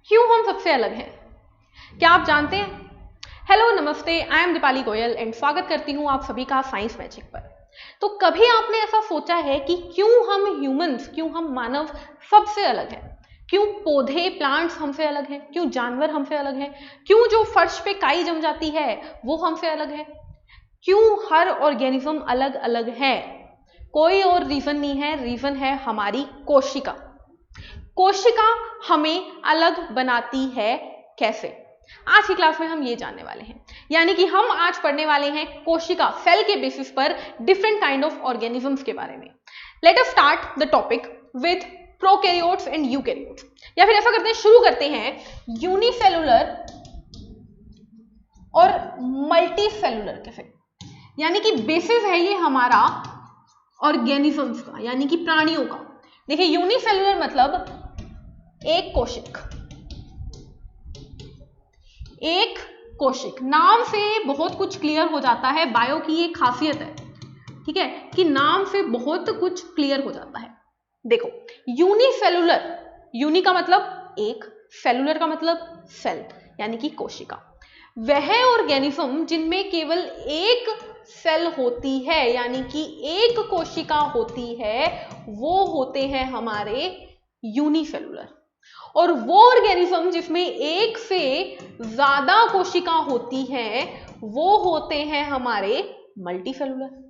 क्यों हम सबसे अलग हैं? क्या आप जानते हैं? हेलो नमस्ते, I am Deepali Goyal and स्वागत करती हूं आप सभी का साइंस मैजिक पर। तो कभी आपने ऐसा सोचा है कि क्यों हम ह्यूमंस, क्यों हम मानव सबसे अलग हैं? क्यों पौधे प्लांट्स हमसे अलग हैं? क्यों जानवर हमसे अलग हैं? क्यों जो फर्श पे काई जम जाती है वो हमसे अलग है? क्यों हर ऑर्गेनिज्म अलग अलग है? कोई और रीजन नहीं है, रीजन है हमारी कोशिका। कोशिका हमें अलग बनाती है कैसे? आज की क्लास में हम ये जानने वाले हैं, यानी कि हम आज पढ़ने वाले हैं कोशिका, सेल के बेसिस पर डिफरेंट काइंड ऑफ ऑर्गेनिजम्स के बारे में। Late us start the topic with prokaryotes and eukaryotes, या फिर ऐसा करते हैं, शुरू करते हैं यूनिसेलुलर और मल्टीसेलुलर कैसे, यानी कि बेसिस है ये हमारा ऑर्गेनिजम्स का, यानी कि प्राणियों का। देखिए, यूनिसेलुलर मतलब एक कोशिक। एक कोशिक नाम से बहुत कुछ क्लियर हो जाता है, बायो की एक खासियत है, ठीक है, कि नाम से बहुत कुछ क्लियर हो जाता है। देखो, यूनिसेलुलर, यूनि का मतलब एक, सेलुलर का मतलब सेल, यानी कि कोशिका। वह ऑर्गेनिज्म जिनमें केवल एक सेल होती है, यानी कि एक कोशिका होती है, वो होते हैं हमारे यूनिसेलुलर। और वो ऑर्गेनिज्म जिसमें एक से ज्यादा कोशिका होती है, वो होते हैं हमारे मल्टीसेलुलर।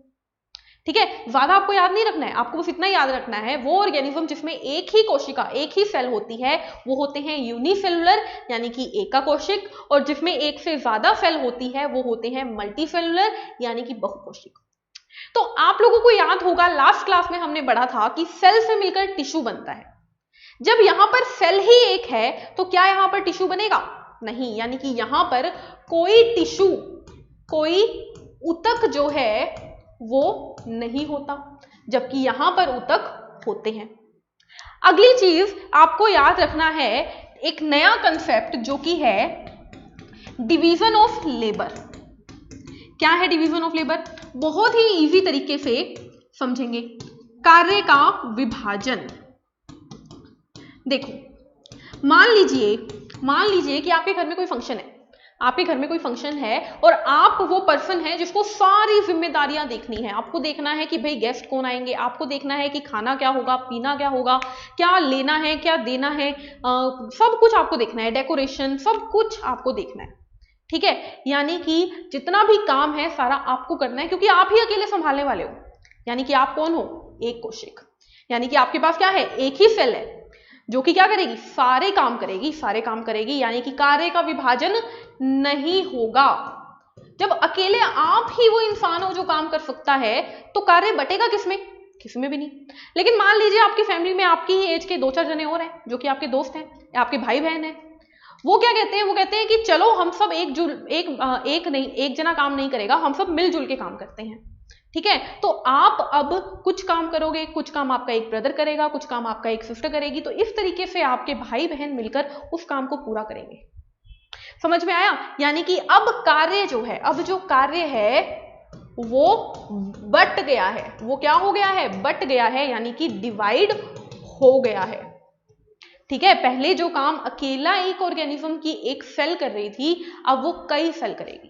ठीक है, ज्यादा आपको याद नहीं रखना है, आपको बस इतना याद रखना है, वो ऑर्गेनिज्म जिसमें एक ही कोशिका, एक ही सेल होती है, वो होते हैं यूनिसेलुलर, यानी कि एका कोशिक। और जिसमें एक से ज्यादा सेल होती है, वो होते हैं मल्टीसेलुलर, यानी कि बहुकोशिक। तो आप लोगों को याद होगा, लास्ट क्लास में हमने पढ़ा था कि सेल से मिलकर टिश्यू बनता है। जब यहां पर सेल ही एक है तो क्या यहां पर टिश्यू बनेगा? नहीं, यानी कि यहां पर कोई टिश्यू, कोई ऊतक जो है वो नहीं होता, जबकि यहां पर ऊतक होते हैं। अगली चीज आपको याद रखना है, एक नया कंसेप्ट जो कि है डिवीजन ऑफ लेबर। क्या है डिवीजन ऑफ लेबर? बहुत ही इजी तरीके से समझेंगे, कार्य का विभाजन। देखो, मान लीजिए कि आपके घर में कोई फंक्शन है, आपके घर में कोई फंक्शन है और आप वो पर्सन है जिसको सारी जिम्मेदारियां देखनी है। आपको देखना है कि भाई गेस्ट कौन आएंगे, आपको देखना है कि खाना क्या होगा, पीना क्या होगा, क्या लेना है, क्या देना है, सब कुछ आपको देखना है, डेकोरेशन, सब कुछ आपको देखना है। ठीक है, यानी कि जितना भी काम है सारा आपको करना है, क्योंकि आप ही अकेले संभालने वाले हो। यानी कि आप कौन हो? एक कोशिक। यानी कि आपके पास क्या है? एक ही सेल है जो कि क्या करेगी? सारे काम करेगी, यानी कि कार्य का विभाजन नहीं होगा। जब अकेले आप ही वो इंसान हो जो काम कर सकता है, तो कार्य बटेगा किसमें? किसमें भी नहीं। लेकिन मान लीजिए आपकी फैमिली में आपकी ही एज के 2-4 जने और हैं जो कि आपके दोस्त हैं या आपके भाई बहन हैं। वो क्या कहते हैं? वो कहते हैं कि चलो हम सब एक जना काम नहीं करेगा, हम सब मिलजुल के काम करते हैं। ठीक है, तो आप अब कुछ काम करोगे, कुछ काम आपका एक ब्रदर करेगा, कुछ काम आपका एक सिस्टर करेगी, तो इस तरीके से आपके भाई बहन मिलकर उस काम को पूरा करेंगे। समझ में आया? यानी कि अब कार्य जो है, अब जो कार्य है वो बट गया है। वो क्या हो गया है? बट गया है, यानी कि डिवाइड हो गया है। ठीक है, पहले जो काम अकेला एक ऑर्गेनिज्म की एक सेल कर रही थी, अब वो कई सेल करेगी।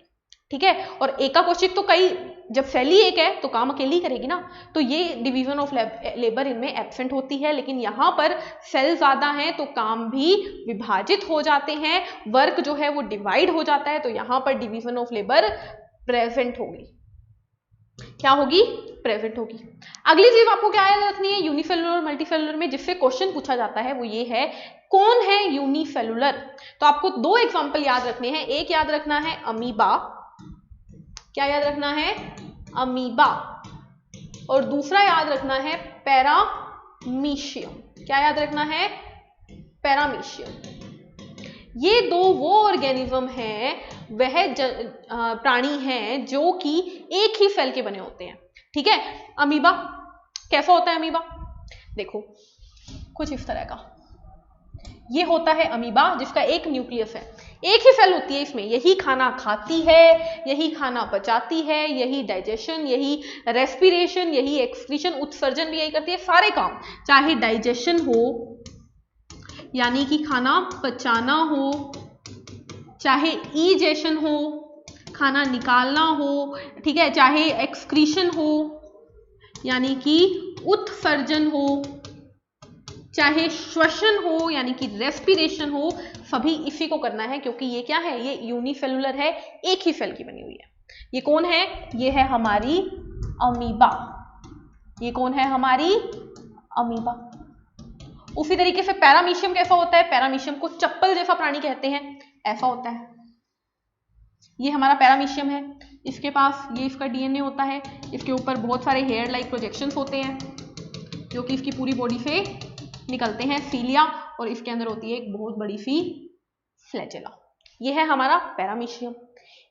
ठीक है, और एका कोशिक तो कई, जब सेल ही एक है तो काम अकेली करेगी ना, तो ये डिवीजन ऑफ लेबर इनमें एब्सेंट होती है। लेकिन यहां पर सेल ज्यादा है तो काम भी विभाजित हो जाते हैं, वर्क जो है वो डिवाइड हो जाता है, तो यहां पर डिवीजन ऑफ लेबर प्रेजेंट होगी। क्या होगी? प्रेजेंट होगी। अगली चीज आपको क्या याद रखनी है यूनिसेलुलर और मल्टीसेलुलर में, जिससे क्वेश्चन पूछा जाता है, वो ये है, कौन है यूनिसेलुलर? तो आपको दो एग्जांपल याद रखने हैं। एक याद रखना है अमीबा, क्या याद रखना है? अमीबा। और दूसरा याद रखना है पैरामीशियम। क्या याद रखना है? पैरामीशियम। ये दो वो ऑर्गेनिज्म हैं, वह प्राणी हैं जो कि एक ही सेल के बने होते हैं। ठीक है, अमीबा कैसा होता है? अमीबा देखो कुछ इस तरह का, ये होता है अमीबा, जिसका एक न्यूक्लियस है, एक ही सेल होती है इसमें, यही खाना खाती है, यही खाना पचाती है, यही डाइजेशन, यही रेस्पिरेशन, यही एक्सक्रीशन, उत्सर्जन भी यही करती है, सारे काम, चाहे डाइजेशन हो, यानी कि खाना पचाना हो, चाहे ईजेशन हो, खाना निकालना हो, ठीक है, चाहे एक्सक्रीशन हो यानी कि उत्सर्जन हो, चाहे श्वसन हो यानी कि रेस्पिरेशन हो, सभी इसी को करना है क्योंकि ये क्या है, ये यूनिसेलुलर है, एक ही सेल की बनी हुई है। ये कौन है, ये है हमारी अमीबा। ये कौन है, हमारी अमीबा। उसी तरीके से पैरामीशियम कैसा होता है, पैरामीशियम को चप्पल जैसा प्राणी कहते हैं, ऐसा होता है। ये हमारा पैरामीशियम है, इसके पास ये इसका डीएनए होता है, इसके ऊपर बहुत सारे हेयर लाइक प्रोजेक्शंस होते हैं जो कि इसकी पूरी बॉडी से निकलते हैं, सीलिया, और इसके अंदर होती है एक बहुत बड़ी सी फ्लैजेला। ये है हमारा पैरामीशियम।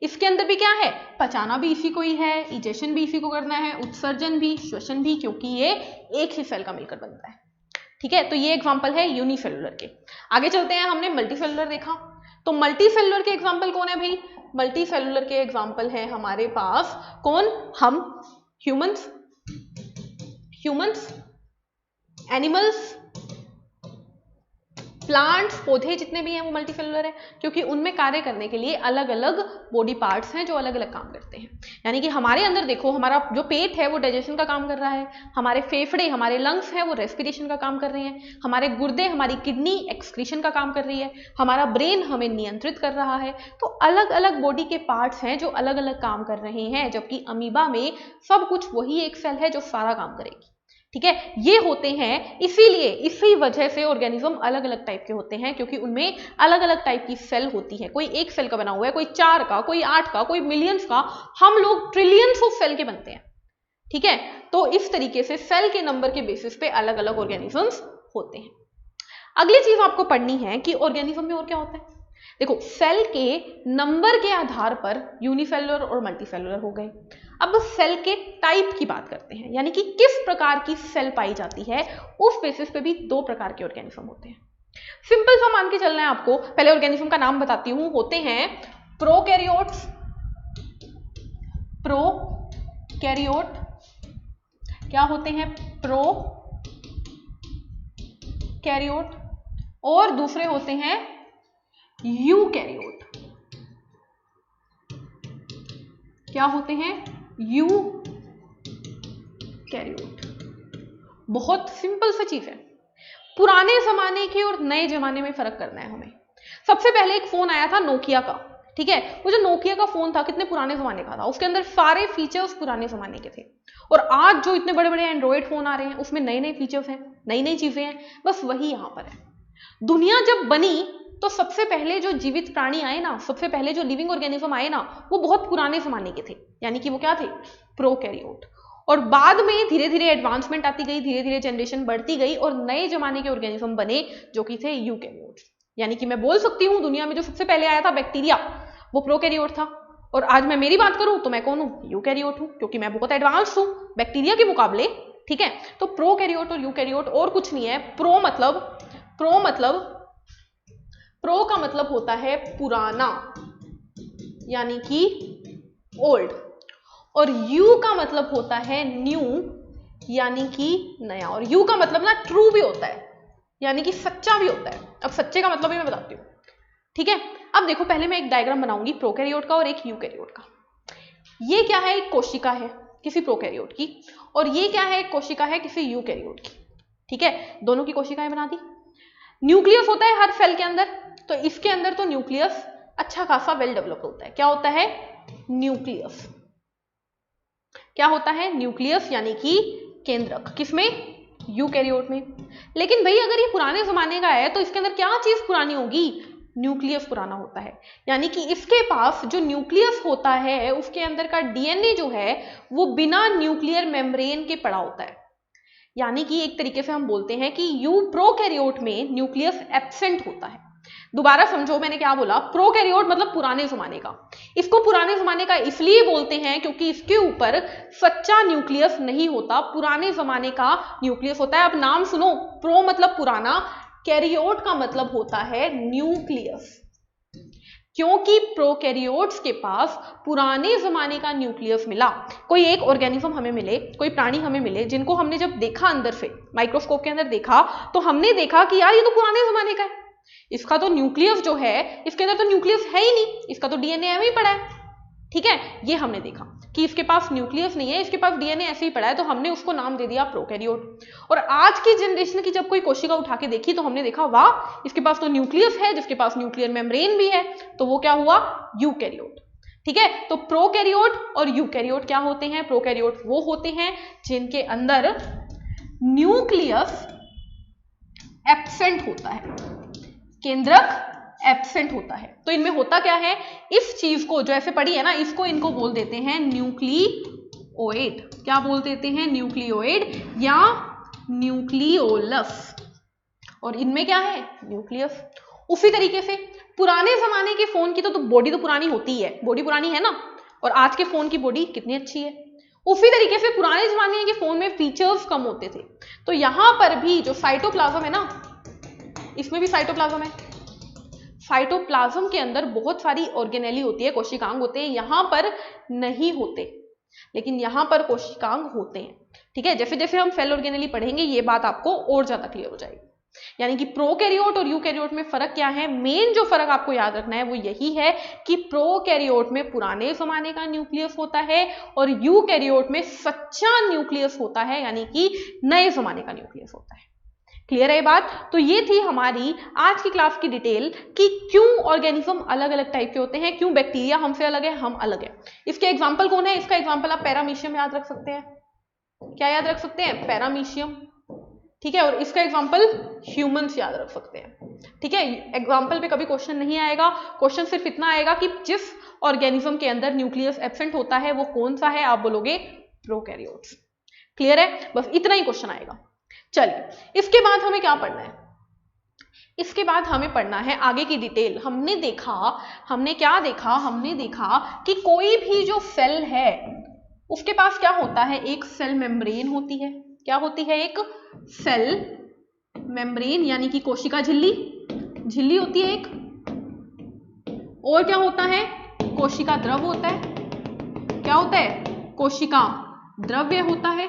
इसके अंदर भी क्या है, पचाना भी इसी को ही है, इजेशन भी इसी को करना है, उत्सर्जन भी, श्वसन भी, क्योंकि ये एक ही सेल का मिलकर बनता है। ठीक है, तो ये एग्जांपल है यूनिसेलुलर के। आगे चलते हैं, हमने मल्टीसेलुलर देखा, तो मल्टीसेलुलर के एग्जांपल कौन है भाई, मल्टीसेलुलर के एग्जांपल है हमारे पास कौन, हम ह्यूमंस, एनिमल्स, प्लांट्स, पौधे जितने भी हैं वो मल्टीसेलुलर है, क्योंकि उनमें कार्य करने के लिए अलग अलग बॉडी पार्ट्स हैं जो अलग अलग काम करते हैं। यानी कि हमारे अंदर देखो, हमारा जो पेट है वो डाइजेशन का काम कर रहा है, हमारे फेफड़े, हमारे लंग्स हैं वो रेस्पिरेशन का काम कर रहे हैं, हमारे गुर्दे, हमारी किडनी एक्सक्रीशन का काम कर रही है, हमारा ब्रेन हमें नियंत्रित कर रहा है। तो अलग अलग बॉडी के पार्ट्स हैं जो अलग अलग काम कर रहे हैं, जबकि अमीबा में सब कुछ वही एक सेल है जो सारा काम करेगी। ठीक है, ये होते हैं, इसीलिए इसी वजह से ऑर्गेनिज्म अलग अलग टाइप के होते हैं, क्योंकि उनमें अलग अलग टाइप की सेल होती है। कोई एक सेल का बना हुआ है, कोई 4 का, कोई 8 का, कोई मिलियंस का, हम लोग ट्रिलियंस ऑफ सेल के बनते हैं। ठीक है, तो इस तरीके से सेल के नंबर के बेसिस पे अलग अलग ऑर्गेनिजम्स होते हैं। अगली चीज आपको पढ़नी है कि ऑर्गेनिज्म में और क्या होता है। देखो, सेल के नंबर के आधार पर यूनिसेलुलर और मल्टीसेलुलर हो गए। अब सेल के टाइप की बात करते हैं, यानी कि किस प्रकार की सेल पाई जाती है, उस बेसिस पे भी 2 प्रकार के ऑर्गेनिज्म होते हैं। सिंपल सा मान के चलना है आपको। पहले ऑर्गेनिज्म का नाम बताती हूं, होते हैं प्रोकैरियोट्स, प्रोकैरियोट, क्या होते हैं, प्रोकैरियोट, और दूसरे होते हैं यूकैरियोट। क्या होते हैं, यूकैरियोट। बहुत सिंपल सा चीज है, पुराने जमाने के और नए जमाने में फर्क करना है हमें। सबसे पहले एक फोन आया था नोकिया का, ठीक है, वो जो नोकिया का फोन था कितने पुराने जमाने का था, उसके अंदर सारे फीचर्स पुराने जमाने के थे। और आज जो इतने बड़े बड़े एंड्रॉइड फोन आ रहे हैं उसमें नए नए फीचर्स हैं, नई नई चीजें हैं, बस वही यहां पर है। दुनिया जब बनी तो सबसे पहले जो जीवित प्राणी आए ना, सबसे पहले जो लिविंग ऑर्गेनिज्म आए ना, वो बहुत पुराने जमाने के थे, यानी कि वो क्या थे, प्रोकैरियोट। और बाद में धीरे धीरे एडवांसमेंट आती गई, धीरे धीरे जनरेशन बढ़ती गई और नए जमाने के ऑर्गेनिज्म बने जो कि थे यूकैरियोट। यानी कि मैं बोल सकती हूं दुनिया में जो सबसे पहले आया था बैक्टीरिया, वो प्रोकैरियोट था। और आज मैं मेरी बात करूं तो मैं कौन हूं, यूकैरियोट हूं, क्योंकि मैं बहुत एडवांस हूं बैक्टीरिया के मुकाबले। ठीक है, तो प्रोकैरियोट और यूकैरियोट और कुछ नहीं है। प्रो का मतलब होता है पुराना, यानी कि ओल्ड, और यू का मतलब होता है न्यू, यानी कि नया। और यू का मतलब ना ट्रू भी होता है, यानी कि सच्चा भी होता है। अब सच्चे का मतलब भी मैं बताती हूँ। ठीक है, अब देखो, पहले मैं एक डायग्राम बनाऊंगी प्रोकैरियोट का और एक यूकैरियोट का। ये क्या है, एक कोशिका है किसी प्रोकैरियोट की, और ये क्या है, एक कोशिका है किसी यूकैरियोट की। ठीक है, दोनों की कोशिकाएं बना दी। न्यूक्लियस होता है हर सेल के अंदर, तो इसके अंदर तो न्यूक्लियस अच्छा खासा वेल डेवलप होता है। क्या होता है, न्यूक्लियस। क्या होता है, न्यूक्लियस, यानी कि केंद्रक। किसमें, यूकैरियोट में। लेकिन भाई अगर ये पुराने जमाने का है तो इसके अंदर क्या चीज पुरानी होगी, न्यूक्लियस पुराना होता है। यानी कि इसके पास जो न्यूक्लियस होता है उसके अंदर का डीएनए जो है वो बिना न्यूक्लियर मेम्ब्रेन के पड़ा होता है। यानी कि एक तरीके से हम बोलते हैं कि प्रोकैरियोट में न्यूक्लियस एब्सेंट होता है। दोबारा समझो मैंने क्या बोला, प्रोकैरियोट मतलब पुराने जमाने का। इसको पुराने जमाने का इसलिए बोलते हैं क्योंकि इसके ऊपर सच्चा न्यूक्लियस नहीं होता, पुराने जमाने का न्यूक्लियस होता है। अब नाम सुनो, प्रो मतलब पुराना, कैरियोट का मतलब होता है न्यूक्लियस। क्योंकि प्रोकैरियोट्स के पास पुराने जमाने का न्यूक्लियस मिला। कोई एक ऑर्गेनिज्म हमें मिले, कोई प्राणी हमें मिले, जिनको हमने जब देखा अंदर से, माइक्रोस्कोप के अंदर देखा, तो हमने देखा कि यार ये तो पुराने जमाने का है, इसका तो न्यूक्लियस जो है, इसके अंदर तो न्यूक्लियस है ही नहीं, इसका तो डीएनए ऐसे ही पड़ा है। ठीक है, ये हमने देखा कि इसके पास न्यूक्लियस नहीं है, इसके पास डीएनए ऐसे ही पड़ा है, तो हमने उसको नाम दे दिया प्रोकैरियोट। और आज की जनरेशन की जब कोई कोशिका उठा के देखी तो हमने देखा वाह, इसके पास तो न्यूक्लियस है, जिसके पास न्यूक्लियर मेम्ब्रेन भी है, तो वो क्या हुआ, यूकैरियोट। ठीक है, तो प्रोकैरियोट और यूकैरियोट क्या होते हैं? प्रोकैरियोट वो होते हैं जिनके अंदर न्यूक्लियस एब्सेंट होता है, केंद्रक एब्सेंट होता है। तो इनमें होता क्या है, इस चीज को जो ऐसे पड़ी है ना, इसको इनको बोल देते हैं न्यूक्लियोइड। क्या बोल देते हैं? न्यूक्लियोइड या न्यूक्लियोलस। और इनमें क्या है? न्यूक्लियस। उसी तरीके से पुराने जमाने के फोन की तो बॉडी तो पुरानी होती है, बॉडी पुरानी है ना, और आज के फोन की बॉडी कितनी अच्छी है। उसी तरीके से पुराने जमाने के फोन में फीचर्स कम होते थे, तो यहां पर भी जो साइटोप्लाज्म है ना, इसमें भी साइटोप्लाज्म है। साइटोप्लाज्म के अंदर बहुत सारी ऑर्गेनेली होती है, कोशिकांग होते हैं, यहां पर नहीं होते, लेकिन यहां पर कोशिकांग होते हैं। ठीक है, जैसे जैसे हम सेल ऑर्गेनेली पढ़ेंगे ये बात आपको और ज्यादा क्लियर हो जाएगी। यानी कि प्रोकैरियोट और यूकैरियोट में फर्क क्या है? मेन जो फर्क आपको याद रखना है वो यही है कि प्रोकैरियोट में पुराने जमाने का न्यूक्लियस होता है और यूकैरियोट में सच्चा न्यूक्लियस होता है, यानी कि नए जमाने का न्यूक्लियस होता है। क्लियर है ये बात? तो ये थी हमारी आज की क्लास की डिटेल कि क्यों ऑर्गेनिज्म अलग अलग टाइप के होते हैं, क्यों बैक्टीरिया हमसे अलग है, हम अलग है। इसके एग्जाम्पल कौन है? इसका एग्जाम्पल आप पैरामीशियम याद रख सकते हैं। क्या याद रख सकते हैं? पैरामीशियम। ठीक है, और इसका एग्जाम्पल ह्यूमंस याद रख सकते हैं। ठीक है, एग्जाम्पल पे कभी क्वेश्चन नहीं आएगा, क्वेश्चन सिर्फ इतना आएगा कि जिस ऑर्गेनिज्म के अंदर न्यूक्लियस एब्सेंट होता है वो कौन सा है, आप बोलोगे प्रोकैरियोट्स। क्लियर है? बस इतना ही क्वेश्चन आएगा। चलिए, इसके बाद हमें क्या पढ़ना है? इसके बाद हमें पढ़ना है आगे की डिटेल। हमने क्या देखा? हमने देखा कि कोई भी जो सेल है उसके पास क्या होता है? एक सेल मेम्ब्रेन होती है। क्या होती है? एक सेल मेम्ब्रेन, यानी कि कोशिका झिल्ली होती है एक। और क्या होता है? कोशिका द्रव होता है। क्या होता है? कोशिका द्रव्य होता है,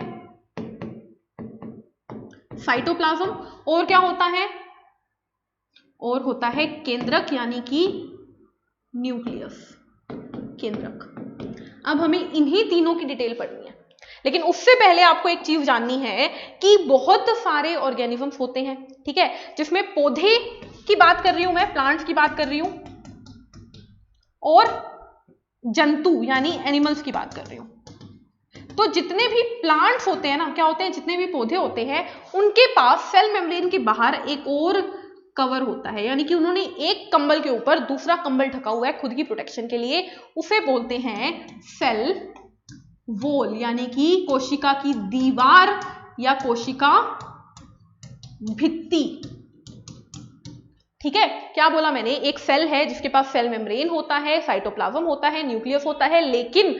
साइटोप्लाज्म। और क्या होता है? और होता है केंद्रक, यानी कि न्यूक्लियस, केंद्रक। अब हमें इन्हीं तीनों की डिटेल पढ़नी है, लेकिन उससे पहले आपको एक चीज जाननी है कि बहुत सारे ऑर्गेनिजम्स होते हैं, ठीक है, जिसमें पौधे की बात कर रही हूं मैं, प्लांट्स की बात कर रही हूं, और जंतु यानी एनिमल्स की बात कर रही हूं। तो जितने भी प्लांट्स होते हैं ना, क्या होते हैं? जितने भी पौधे होते हैं उनके पास सेल मेम्ब्रेन के बाहर एक और कवर होता है, यानी कि उन्होंने एक कंबल के ऊपर दूसरा कंबल ढका हुआ है खुद की प्रोटेक्शन के लिए। उसे बोलते हैं सेल वॉल, यानी कि कोशिका की दीवार या कोशिका भित्ति। ठीक है, क्या बोला मैंने? एक सेल है जिसके पास सेल मेम्ब्रेन होता है, साइटोप्लाज्म होता है, न्यूक्लियस होता है, लेकिन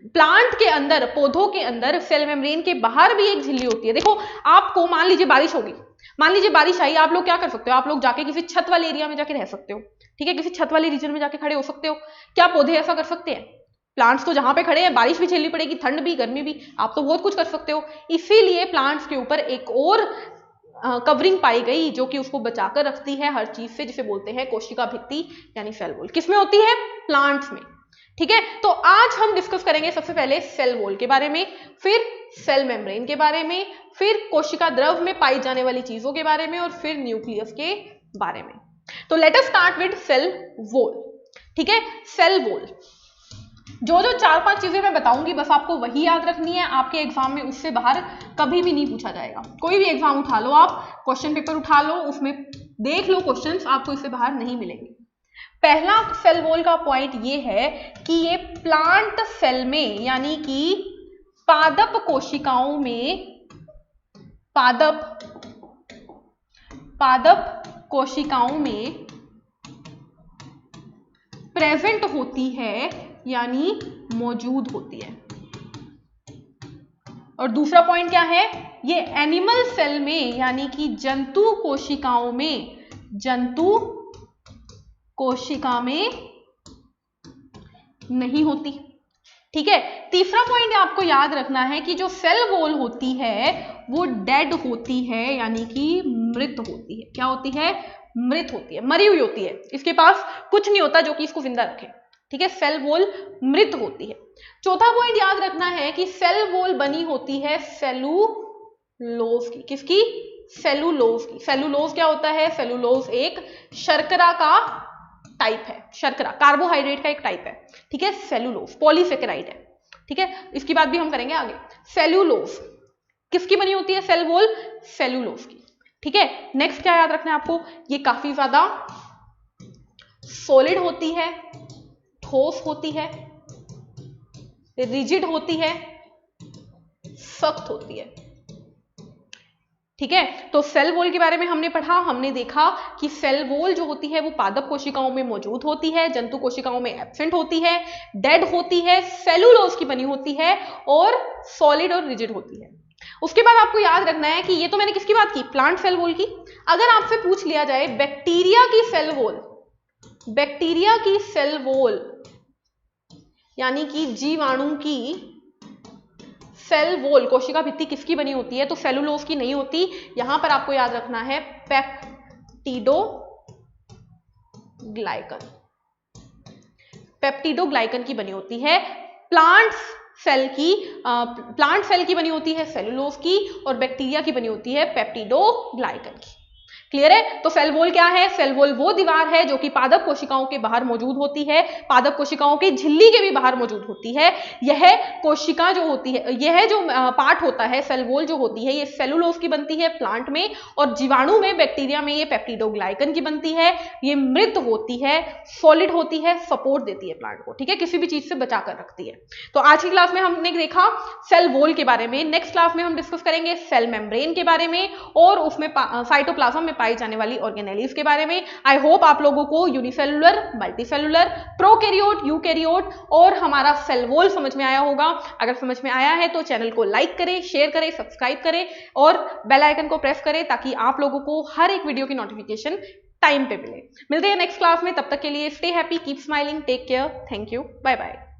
प्लांट के अंदर, पौधों के अंदर सेल मेम्ब्रेन के बाहर भी एक झिल्ली होती है। देखो, आपको मान लीजिए बारिश होगी, मान लीजिए बारिश आई, आप लोग क्या कर सकते हो? आप लोग जाके किसी छत वाले एरिया में जाके रह सकते हो, ठीक है, किसी छत वाले रीजन में जाके खड़े हो सकते हो। क्या पौधे ऐसा कर सकते हैं? प्लांट्स तो जहां पे खड़े हैं बारिश भी झेलनी पड़ेगी, ठंड भी, गर्मी भी, आप तो बहुत कुछ कर सकते हो। इसीलिए प्लांट्स के ऊपर एक और कवरिंग पाई गई जो कि उसको बचाकर रखती है हर चीज से, जिसे बोलते हैं कोशिका भित्ति यानी सेल वॉल। किसमें होती है? प्लांट्स में। ठीक है, तो आज हम डिस्कस करेंगे सबसे पहले सेल वॉल के बारे में, फिर सेल मेम्ब्रेन के बारे में, फिर कोशिका द्रव में पाई जाने वाली चीजों के बारे में, और फिर न्यूक्लियस के बारे में। तो let us start with cell wall. ठीक है, सेल वॉल, जो 4-5 चीजें मैं बताऊंगी बस आपको वही याद रखनी है। आपके एग्जाम में उससे बाहर कभी भी नहीं पूछा जाएगा। कोई भी एग्जाम उठा लो, आप क्वेश्चन पेपर उठा लो, उसमें देख लो क्वेश्चंस, आपको इससे बाहर नहीं मिलेंगे। पहला सेल वॉल का पॉइंट ये है कि ये प्लांट सेल में, यानी कि पादप कोशिकाओं में, पादप कोशिकाओं में प्रेजेंट होती है, यानी मौजूद होती है। और दूसरा पॉइंट क्या है? ये एनिमल सेल में, यानी कि जंतु कोशिकाओं में, जंतु कोशिका में नहीं होती। ठीक है, तीसरा पॉइंट आपको याद रखना है कि जो सेल वॉल होती है वो डेड होती है, यानी कि मृत होती है। क्या होती है? मृत होती है, मरी हुई होती है, इसके पास कुछ नहीं होता जो कि इसको जिंदा रखे। ठीक है, सेल वॉल मृत होती है। चौथा पॉइंट याद रखना है कि सेल वॉल बनी होती है सेलुलोज की। किसकी? सेलुलोज की। सेलुलोज क्या होता है? सेलुलोज एक शर्करा का टाइप है, शर्करा कार्बोहाइड्रेट का एक टाइप है। ठीक है, सेलुलोज पॉलीसेकेराइड है। ठीक है, इसकी बात भी हम करेंगे आगे। सेलुलोज किसकी बनी होती है? सेल वॉल सेलुलोज की। ठीक है, नेक्स्ट क्या याद रखना है आपको? ये काफी ज्यादा सॉलिड होती है, ठोस होती है, रिजिड होती है, सख्त होती है। ठीक है, तो सेल वॉल के बारे में हमने पढ़ा, हमने देखा कि सेल वॉल जो होती है वो पादप कोशिकाओं में मौजूद होती है, जंतु कोशिकाओं में एब्सेंट होती है, डेड होती है, सेलुलोज की बनी होती है और सॉलिड और रिजिड होती है। उसके बाद आपको याद रखना है कि ये तो मैंने किसकी बात की? प्लांट सेल वॉल की। अगर आपसे पूछ लिया जाए बैक्टीरिया की सेल वॉल, बैक्टीरिया की सेल वॉल यानी कि जीवाणु की सेल वॉल, कोशिका भित्ति किसकी बनी होती है? तो सेलुलोज की नहीं होती। यहां पर आपको याद रखना है पेप्टिडोग्लाइकन, पेप्टिडोग्लाइकन की बनी होती है। प्लांट सेल की बनी होती है सेलुलोज की, और बैक्टीरिया की बनी होती है पेप्टिडोग्लाइकन की। क्लियर है? तो सेल वॉल क्या है? सेल वॉल वो दीवार है जो कि पादप कोशिकाओं के बाहर मौजूद होती है, पादप कोशिकाओं की झिल्ली के भी बाहर मौजूद होती है। यह कोशिका जो होती है, यह जो पार्ट होता है सेल वॉल जो होती है, ये सेलुलोज की बनती है प्लांट में, और जीवाणु में, बैक्टीरिया में ये पेप्टिडोग्लाइकन की बनती है। ये मृत होती है, सॉलिड होती है, सपोर्ट देती है प्लांट को। ठीक है, किसी भी चीज से बचा कर रखती है। तो आज की क्लास में हमने देखा सेल वॉल के बारे में। नेक्स्ट क्लास में हम डिस्कस करेंगे सेल मेम्ब्रेन के बारे में और उसमें साइटोप्लाज्म में पाई जाने वाली ऑर्गेनेलिस के बारे में। आई होप आप लोगों को यूनिसेलुलर, मल्टीसेलुलर, प्रोकैरियोट, यूकैरियोट और हमारा सेल वॉल समझ में आया होगा। अगर समझ में आया है तो चैनल को लाइक करें, शेयर करें, सब्सक्राइब करें और बेल आइकन को प्रेस करें ताकि आप लोगों को हर एक वीडियो की नोटिफिकेशन टाइम पे मिले। मिलते हैं नेक्स्ट क्लास में, तब तक के लिए stay happy, keep smiling, take care, thank you, bye bye.